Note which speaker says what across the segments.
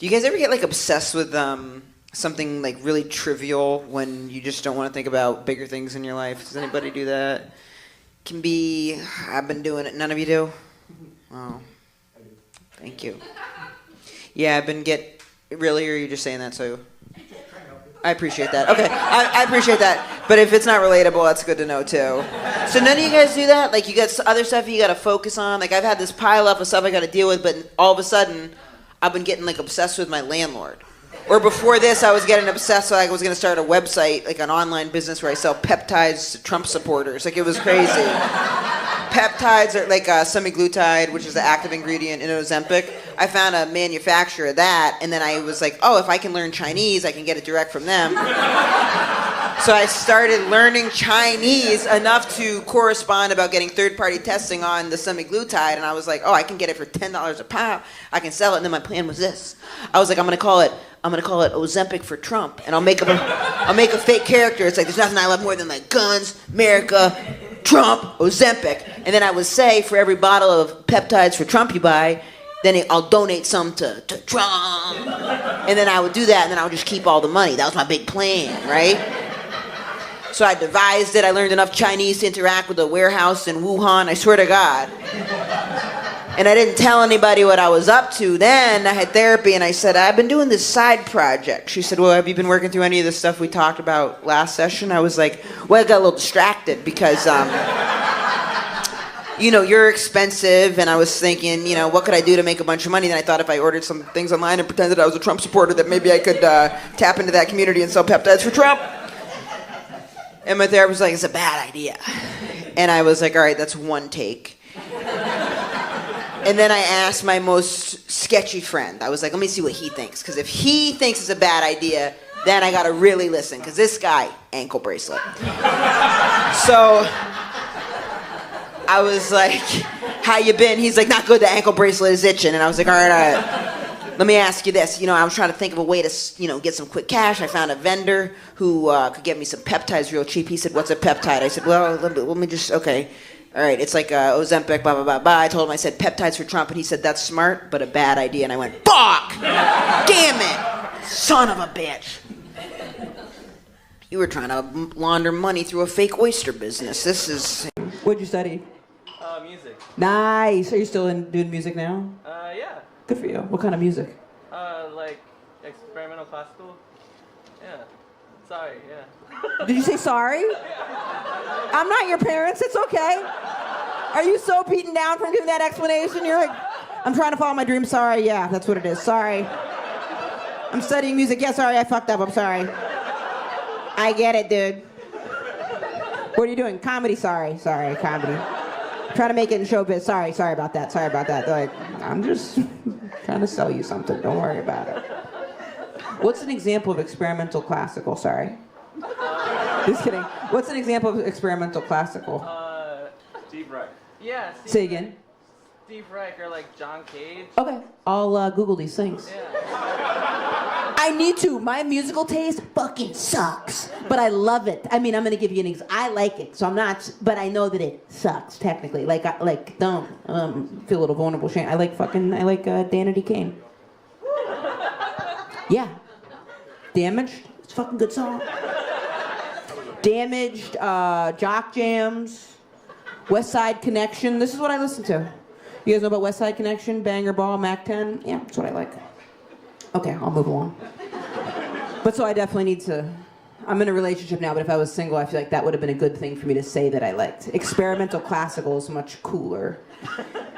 Speaker 1: Do you guys ever get like obsessed with something like really trivial when you just don't want to think about bigger things in your life? Does anybody do that? Can be. I've been doing it. None of you do? Oh, thank you. Yeah, I've been really, or are you just saying that so? I appreciate that. Okay, I appreciate that. But if it's not relatable, that's good to know too. So none of you guys do that? Like you got other stuff you got to focus on? Like I've had this pile up of stuff I got to deal with, but all of a sudden, I've been getting like obsessed with my landlord. Or before this, I was getting obsessed, so I was going to start a website, like an online business where I sell peptides to Trump supporters. Like it was crazy. Peptides are like semaglutide, which is the active ingredient in Ozempic. I found a manufacturer of that, and then I was like, oh, if I can learn Chinese, I can get it direct from them. So I started learning Chinese enough to correspond about getting third-party testing on the semaglutide, and I was like, oh, I can get it for $10 a pound. I can sell it, and then my plan was this. I was like, I'm gonna call it Ozempic for Trump, and I'll make a fake character. It's like there's nothing I love more than like guns, America, Trump, Ozempic, and then I would say for every bottle of peptides for Trump you buy, then I'll donate some to Trump, and then I would do that, and then I would just keep all the money. That was my big plan, right? So I devised it. I learned enough Chinese to interact with a warehouse in Wuhan. I swear to God. And I didn't tell anybody what I was up to. Then I had therapy, and I said, I've been doing this side project. She said, well, have you been working through any of the stuff we talked about last session? I was like, well, I got a little distracted because, you're expensive, and I was thinking, what could I do to make a bunch of money? Then I thought if I ordered some things online and pretended I was a Trump supporter, that maybe I could tap into that community and sell peptides for Trump. And my therapist was like, it's a bad idea. And I was like, all right, that's one take. And then I asked my most sketchy friend. I was like, let me see what he thinks. Because if he thinks it's a bad idea, then I got to really listen. Because this guy, ankle bracelet. So I was like, how you been? He's like, not good, the ankle bracelet is itching. And I was like, all right. Let me ask you this. I was trying to think of a way to, get some quick cash. I found a vendor who could get me some peptides real cheap. He said, what's a peptide? I said, well, let me just, okay. All right, it's like Ozempic, blah, blah, blah, blah. I told him, I said, peptides for Trump. And he said, that's smart, but a bad idea. And I went, fuck! Damn it! Son of a bitch. You were trying to launder money through a fake oyster business. This is... What'd you study?
Speaker 2: Music.
Speaker 1: Nice. Are you still doing music now?
Speaker 2: Yeah.
Speaker 1: Good for you. What kind of music?
Speaker 2: Like experimental classical. Yeah. Sorry, yeah.
Speaker 1: Did you say sorry? I'm not your parents. It's okay. Are you so beaten down from giving that explanation? You're like, I'm trying to follow my dream. Sorry. Yeah, that's what it is. Sorry. I'm studying music. Yeah, sorry. I fucked up. I'm sorry. I get it, dude. What are you doing? Comedy. Sorry, comedy. Trying to make it in showbiz. Sorry about that. They're like, I'm just trying to sell you something. Don't worry about it. What's an example of experimental classical? Sorry. Just kidding. What's an example of experimental classical?
Speaker 2: Steve Reich. Yeah.
Speaker 1: Say again.
Speaker 2: Steve Reich or like John Cage.
Speaker 1: Okay. I'll Google these things.
Speaker 2: Yeah.
Speaker 1: I need to. My musical taste fucking sucks. But I love it. I mean, I'm going to give you an example. I like it, so I'm not, but I know that it sucks, technically. Don't feel a little vulnerable, Shane. I like Danity Kane. Yeah. Damaged. It's a fucking good song. Damaged, Jock Jams, West Side Connection. This is what I listen to. You guys know about West Side Connection, Banger Ball, Mac 10? Yeah, that's what I like. Okay, I'll move along. But so I definitely need to... I'm in a relationship now, but if I was single, I feel like that would have been a good thing for me to say that I liked. Experimental classical is much cooler.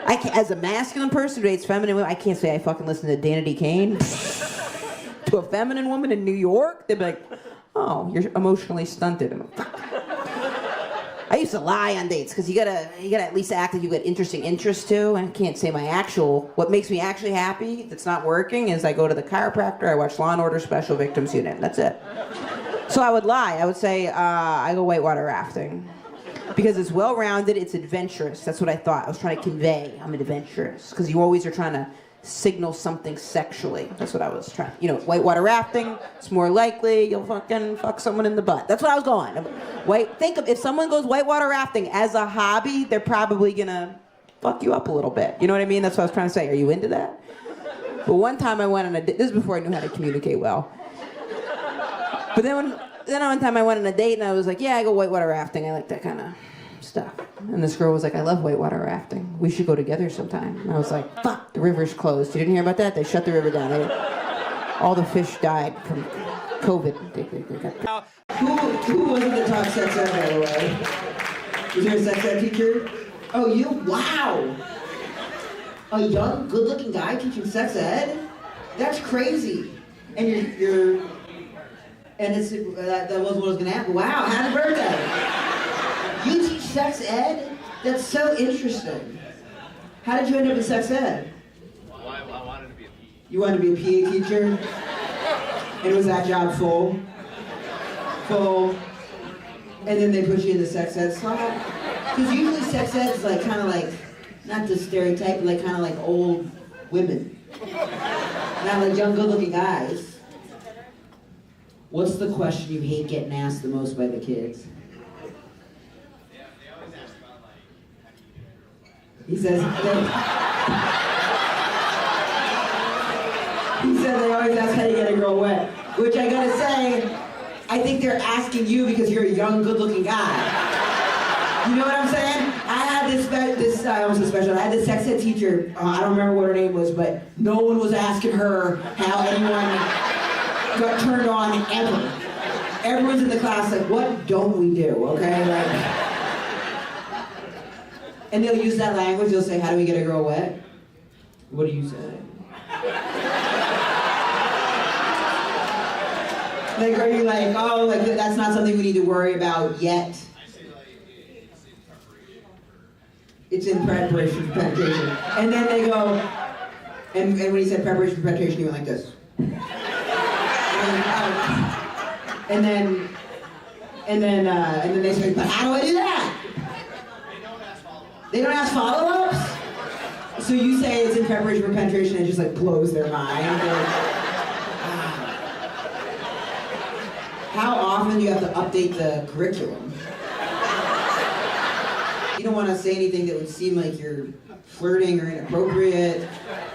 Speaker 1: As a masculine person who dates feminine women, I can't say I fucking listen to Danity Kane. To a feminine woman in New York, they'd be like, oh, you're emotionally stunted. I used to lie on dates because you gotta at least act like you got interesting interests too. I can't say what makes me actually happy that's not working is I go to the chiropractor, I watch Law & Order Special Victims Unit. That's it. So I would lie. I would say I go whitewater rafting because it's well-rounded, it's adventurous. That's what I thought. I was trying to convey I'm adventurous because you always are trying to signal something sexually. That's what I was trying. Whitewater rafting, it's more likely you'll fucking fuck someone in the butt. That's what I was going. Think of if someone goes whitewater rafting as a hobby, they're probably gonna fuck you up a little bit. You know what I mean? That's what I was trying to say. Are you into that?
Speaker 3: But one time I went on a date. This is before I knew how to communicate well. But then one time I went on a date and I was like, yeah, I go whitewater rafting. I like that kind of stuff. And this girl was like, I love whitewater rafting. We should go together sometime. And I was like, fuck, the river's closed. You didn't hear about that? They shut the river down. All the fish died from COVID. Who wasn't the top sex ed, by the way? Was there a sex ed teacher? Oh, you? Wow. A young, good-looking guy teaching sex ed? That's crazy. And and that was what I was gonna happen. Wow, happy birthday. You teach sex ed? That's so interesting. How did you end up in sex ed?
Speaker 2: Well, I wanted to be a PE.
Speaker 3: You wanted to be a PA teacher? And was that job full? Full. And then they put you in the sex ed slot? Because usually sex ed is like kind of like, not the stereotype, but like kind of like old women. Not like young, good-looking guys. What's the question you hate getting asked the most by the kids?
Speaker 2: Yeah, they always ask about like, how do you do it?
Speaker 3: He said they always ask how you get a girl wet. Which I gotta say, I think they're asking you because you're a young, good-looking guy. You know what I'm saying? I had I almost said special. I had this sex ed teacher. I don't remember what her name was, but no one was asking her how anyone got turned on ever. Everyone's in the class like, what don't we do? Okay, like, and they'll use that language. They'll say, how do we get a girl wet? What do you say? Like, are you like, oh, like that's not something we need to worry about yet? It's in preparation for penetration. And then they go, and when he said preparation for penetration, he went like this. And then they say, but how do I do that? They don't ask follow-ups? So you say it's in preparation for penetration and it just like blows their mind. Like, how often do you have to update the curriculum? You don't want to say anything that would seem like you're flirting or inappropriate.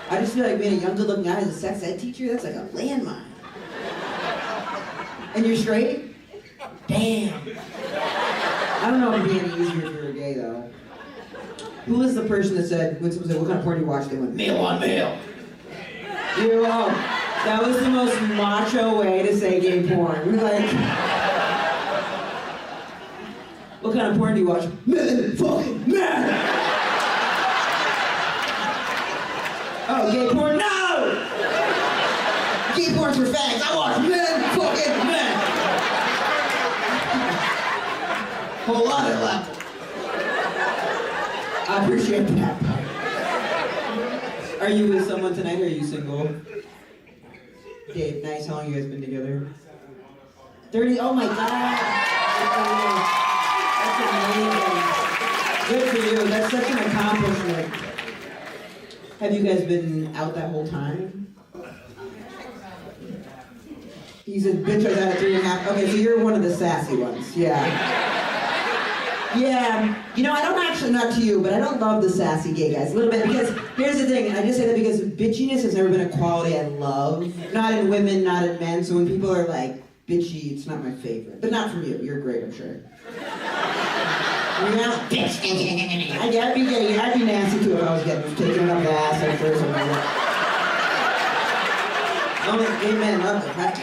Speaker 3: I just feel like being a young, good-looking guy as a sex ed teacher, that's like a landmine. And you're straight? Damn. I don't know if it'd be any easier if you were gay, though. Who was the person that said, when someone said, what kind of porn do you watch? They went, male on male. You know, that was the most macho way to say gay porn. Like, what kind of porn do you watch? Men, fucking men! Oh, gay porn? No! Gay porn's for fags. I watch men, fucking men! Whole lot of left. I appreciate that. Are you with someone tonight or are you single? Dave, nice. How long have you guys been together? 30? Oh my God! That's amazing. Good for you. That's such an accomplishment. Have you guys been out that whole time? He said, bitch, I got a 3.5. Okay, so you're one of the sassy ones. Yeah. Yeah. You know, I don't actually, not to you, but I don't love the sassy gay guys. A little bit, because here's the thing. I just say that because bitchiness has never been a quality I love. Not in women, not in men. So when people are like, bitchy, it's not my favorite. But not from you. You're great, I'm sure. You're not bitch. I'd be nasty too if I was getting taken up the ass or something like that. Only gay men love the fact.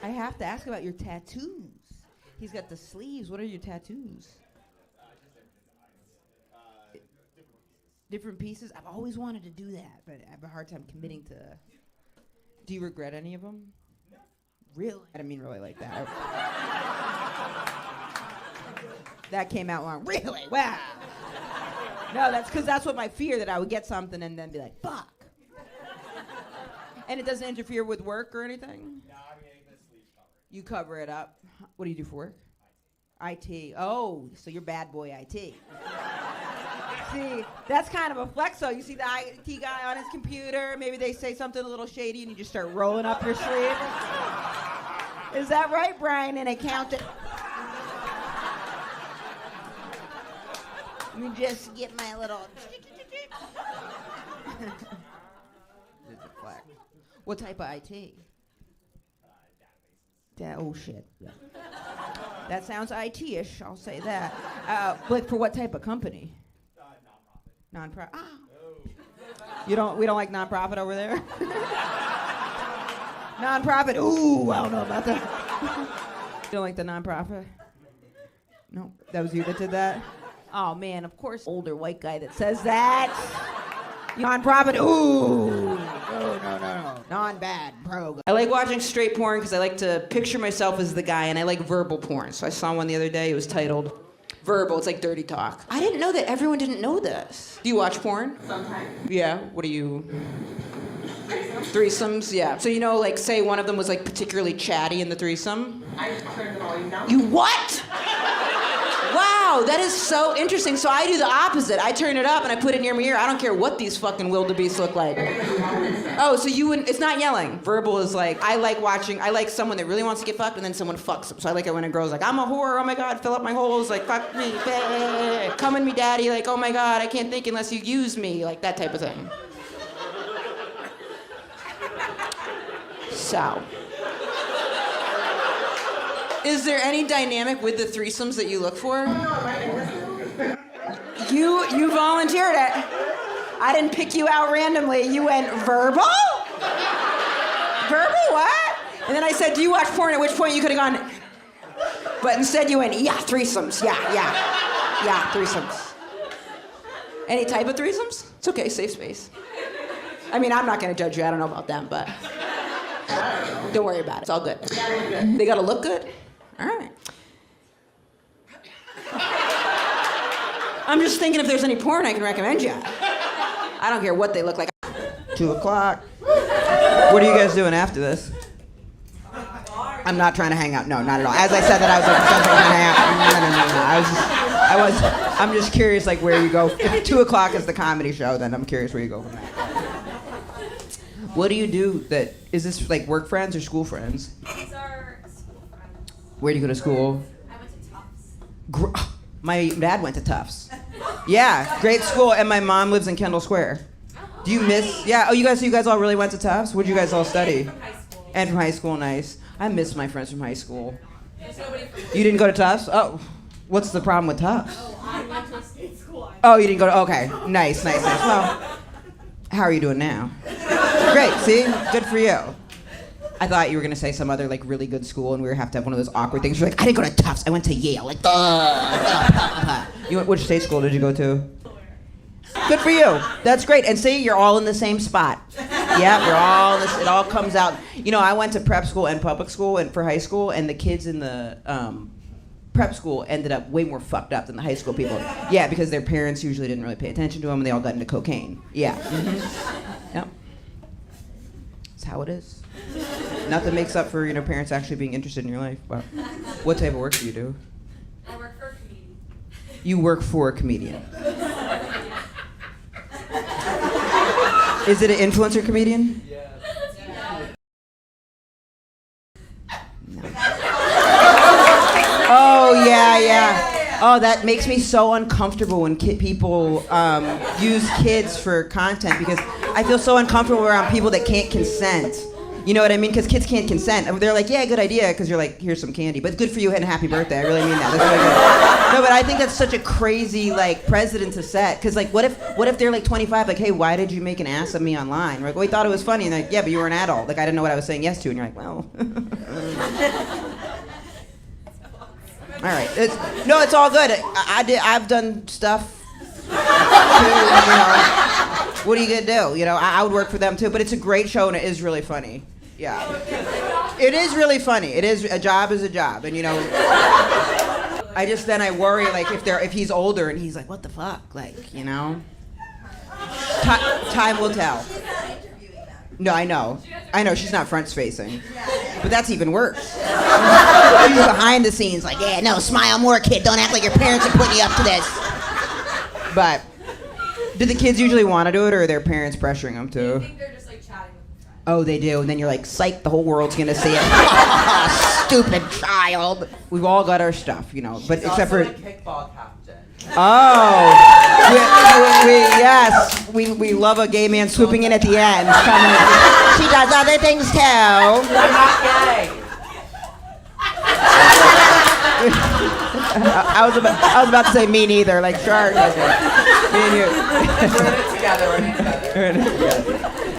Speaker 3: I have to ask about your tattoos. He's got the sleeves. What are your tattoos? Different pieces? I've always wanted to do that, but I have a hard time committing to. Do you regret any of them? No. Really? I didn't mean really like that. That came out wrong. Really? Wow. No, that's because that's what my fear, that I would get something and then be like, fuck. And it doesn't interfere with work or anything?
Speaker 2: No, I mean, the sleeves cover it.
Speaker 3: You cover it up. What do you do for work? IT. Oh, so you're bad boy IT. See, that's kind of a flex, though. You see the IT guy on his computer, maybe they say something a little shady and you just start rolling up your sleeve. Is that right, Brian, an accountant?
Speaker 1: Let me just get my little. It's a flag. What type of IT? Oh shit. Yeah. That sounds IT-ish. I'll say that. Like for what type of company?
Speaker 2: Nonprofit.
Speaker 1: Non-profit. We don't like non-profit over there. Non-profit. Ooh, I don't know about that. You don't like the non-profit? No, that was you that did that. Oh man, of course, older white guy that says that. Non-profit. Ooh. No. Non-bad. Pro. I like watching straight porn because I like to picture myself as the guy, and I like verbal porn. So I saw one the other day. It was titled Verbal. It's like dirty talk. I didn't know that everyone didn't know this. Do you watch porn?
Speaker 4: Sometimes.
Speaker 1: Yeah. What do you? Threesomes. Yeah. So you know, like, say one of them was like particularly chatty in the threesome.
Speaker 4: I turn the volume down.
Speaker 1: You what? Wow, that is so interesting. So I do the opposite. I turn it up and I put it near my ear. I don't care what these fucking wildebeests look like. Oh, so you wouldn't, it's not yelling. Verbal is like, I like someone that really wants to get fucked and then someone fucks them. So I like it when a girl's like, I'm a whore, oh my God, fill up my holes, like, fuck me, come in me daddy, like, oh my God, I can't think unless you use me, like that type of thing. So. Is there any dynamic with the threesomes that you look for? You volunteered it. I didn't pick you out randomly. You went verbal? Verbal what? And then I said, do you watch porn? At which point you could have gone, but instead you went, yeah, threesomes, yeah, threesomes. Any type of threesomes? It's okay, safe space. I mean, I'm not gonna judge you. I don't know about them, but don't worry about it. It's all good. They gotta look good? All right. I'm just thinking if there's any porn I can recommend you. I don't care what they look like. 2 o'clock. What are you guys doing after this? I'm not trying to hang out. No, not at all. As I said that, I was like, no. I'm just curious, like, where you go. If 2 o'clock is the comedy show, then I'm curious where you go from there. What do you do that, is this like work friends or school friends?
Speaker 5: These are school friends.
Speaker 1: Where do you go to school?
Speaker 5: I went to Tufts.
Speaker 1: My dad went to Tufts. Yeah, great school, and my mom lives in Kendall Square. Do you miss? Yeah. Oh, you guys all really went to Tufts? What'd you guys all study?
Speaker 5: From high school.
Speaker 1: And from high school, nice. I miss my friends from high school.
Speaker 5: There's nobody from
Speaker 1: You didn't go to Tufts? Oh, what's the problem with Tufts?
Speaker 5: I went to a state school.
Speaker 1: Oh, you didn't go to? Okay, nice. Well, how are you doing now? Great. See, good for you. I thought you were gonna say some other like really good school, and we would have to have one of those awkward things. You're like, I didn't go to Tufts. I went to Yale. Like, which state school did you go to? Good for you. That's great. And see, you're all in the same spot. Yeah, you're all. It all comes out. You know, I went to prep school and public school, and for high school, and the kids in the prep school ended up way more fucked up than the high school people. Yeah, because their parents usually didn't really pay attention to them, and they all got into cocaine. Yeah. Mm-hmm. Yep. That's how it is. Nothing makes up for parents actually being interested in your life. Wow. What type of work do you do?
Speaker 5: I work for a comedian.
Speaker 1: You work for a comedian. Is it an influencer comedian?
Speaker 2: Yeah.
Speaker 1: No. Oh, yeah. Oh, that makes me so uncomfortable when people use kids for content because I feel so uncomfortable around people that can't consent. You know what I mean? Because kids can't consent. They're like, yeah, good idea, because you're like, here's some candy. But good for you and happy birthday. I really mean that. That's really good. No, but I think that's such a crazy, like, precedent to set. Because, like, what if they're, like, 25? Like, hey, why did you make an ass of me online? We're like, well, we thought it was funny. And they're like, yeah, but you were an adult. Like, I didn't know what I was saying yes to. And you're like, well. All right. It's all good. I've done stuff. What are you gonna do? I would work for them too. But it's a great show and it is really funny. Yeah. It is really funny. It is a job is a job, and I worry like if he's older and he's like, what the fuck, like time will tell. No, I know she's not front facing, but that's even worse. She's behind the scenes, like, yeah, no, smile more, kid. Don't act like your parents are putting you up to this. But do the kids usually want to do it, or are their parents pressuring them to?
Speaker 5: I think they're just like chatting with a friend.
Speaker 1: Oh, they do, and then you're like, psych, the whole world's gonna see it. Stupid child. We've all got our stuff, but
Speaker 2: She's
Speaker 1: except for.
Speaker 2: also a kickball captain.
Speaker 3: Oh. Yes, we love a gay man swooping in at the end. Coming in. She does other things too.
Speaker 4: I'm not gay.
Speaker 3: I was about to say me neither, like sure. Me and you.
Speaker 4: We're in it together. We're in it together.